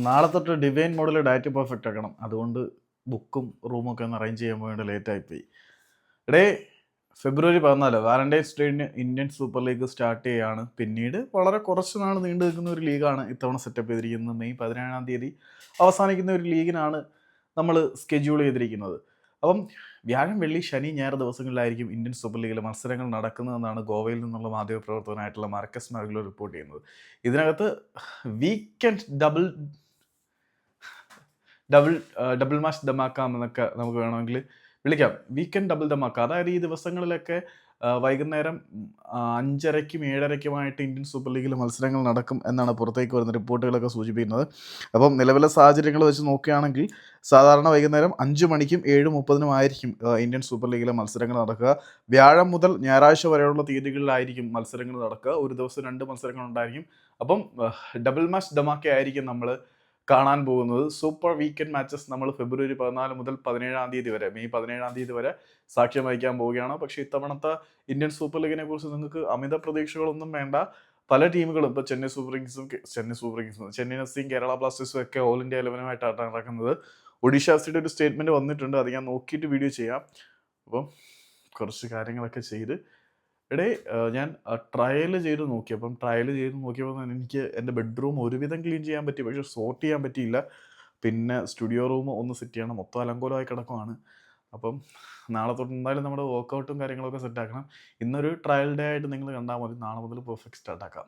നാളെ തൊട്ട് ഡിവൈൻ മോഡിൽ ഡയറ്റ് പെർഫെക്റ്റ് ആക്കണം. അതുകൊണ്ട് ബുക്കും റൂമൊക്കെ ഒന്ന് അറേഞ്ച് ചെയ്യാൻ വേണ്ടി ലേറ്റായിപ്പോയി. എടേ ഫെബ്രുവരി 14 വാലന്റൈൻസ് ഡേന് ഇന്ത്യൻ സൂപ്പർ ലീഗ് സ്റ്റാർട്ട് ചെയ്യുകയാണ്. പിന്നീട് വളരെ കുറച്ച് നാൾ നീണ്ടു നിൽക്കുന്ന ഒരു ലീഗാണ് ഇത്തവണ സെറ്റപ്പ് ചെയ്തിരിക്കുന്നത്. മെയ് 17-ാം തീയതി അവസാനിക്കുന്ന ഒരു ലീഗിനാണ് നമ്മൾ സ്കെഡ്യൂൾ ചെയ്തിരിക്കുന്നത്. അപ്പം വ്യാഴം, വെള്ളി, ശനി, ഞായർ ദിവസങ്ങളിലായിരിക്കും ഇന്ത്യൻ സൂപ്പർ ലീഗിലെ മത്സരങ്ങൾ നടക്കുന്നതെന്നാണ് ഗോവയിൽ നിന്നുള്ള മാധ്യമപ്രവർത്തകനായിട്ടുള്ള മാർക്കസ് മാർഗ്ലോ റിപ്പോർട്ട് ചെയ്യുന്നത്. ഇതിനകത്ത് വീക്കെൻഡ് ഡബിൾ മാച്ച് ധമാക്കാം എന്നൊക്കെ നമുക്ക് വേണമെങ്കിൽ വിളിക്കാം. വീക്കെൻഡ് ഡബിൾ ധമാക്ക, അതായത് ഈ ദിവസങ്ങളിലൊക്കെ വൈകുന്നേരം 5:30-ക്കും 7:30-ക്കുമായിട്ട് ഇന്ത്യൻ സൂപ്പർ ലീഗിലെ മത്സരങ്ങൾ നടക്കും എന്നാണ് പുറത്തേക്ക് വരുന്ന റിപ്പോർട്ടുകളൊക്കെ സൂചിപ്പിക്കുന്നത്. അപ്പം നിലവിലെ സാഹചര്യങ്ങൾ വെച്ച് നോക്കുകയാണെങ്കിൽ സാധാരണ വൈകുന്നേരം 5 മണിക്കും 7:30-നും ആയിരിക്കും ഇന്ത്യൻ സൂപ്പർ ലീഗിലെ മത്സരങ്ങൾ നടക്കുക. വ്യാഴം മുതൽ ഞായറാഴ്ച വരെയുള്ള തീയതികളിലായിരിക്കും മത്സരങ്ങൾ നടക്കുക. ഒരു ദിവസം 2 മത്സരങ്ങൾ ഉണ്ടായിരിക്കും. അപ്പം ഡബിൾ മാച്ച് ധമാക്ക ആയിരിക്കും നമ്മൾ കാണാൻ പോകുന്നത്. സൂപ്പർ വീക്കെൻഡ് മാച്ചസ് നമ്മൾ ഫെബ്രുവരി 14 മുതൽ 17-ാം തീയതി വരെ, മെയ് 17-ാം തീയതി വരെ സാക്ഷ്യം വഹിക്കാൻ പോവുകയാണ്. പക്ഷേ ഇത്തവണത്തെ ഇന്ത്യൻ സൂപ്പർ ലീഗിനെ കുറിച്ച് നിങ്ങൾക്ക് അമിത പ്രതീക്ഷകളൊന്നും വേണ്ട. പല ടീമുകളും ഇപ്പോൾ ചെന്നൈ സൂപ്പർ കിങ്സും ചെന്നൈ എഫ്സിയും കേരള ബ്ലാസ്റ്റേഴ്സും ഒക്കെ ഓൾ ഇന്ത്യ 11-ആയിട്ടാണ് നടക്കുന്നത്. ഒഡീഷ എഫ്സിയുടെ ഒരു സ്റ്റേറ്റ്മെന്റ് വന്നിട്ടുണ്ട്. അത് ഞാൻ നോക്കിയിട്ട് വീഡിയോ ചെയ്യാം. അപ്പം കുറച്ച് കാര്യങ്ങളൊക്കെ ചെയ്ത് ഞാൻ ട്രയൽ ചെയ്ത് നോക്കി. അപ്പം ട്രയൽ ചെയ്ത് നോക്കിയപ്പോൾ എനിക്ക് എൻ്റെ ബെഡ്റൂം ഒരുവിധം ക്ലീൻ ചെയ്യാൻ പറ്റി, പക്ഷേ സോർട്ട് ചെയ്യാൻ പറ്റിയില്ല. പിന്നെ സ്റ്റുഡിയോ റൂം ഒന്ന് സെറ്റ് ചെയ്യണം. മൊത്തം അലങ്കോലമായി കിടക്കുവാണ്. അപ്പം നാളെ തൊട്ട് എന്തായാലും നമ്മുടെ വർക്കൗട്ടും കാര്യങ്ങളൊക്കെ സെറ്റാക്കണം. ഇന്നൊരു ട്രയൽ ഡേ ആയിട്ട് നിങ്ങൾ കണ്ടാൽ മതി. നാളെ മുതൽ പെർഫെക്റ്റ് സ്റ്റാർട്ടാക്കാം.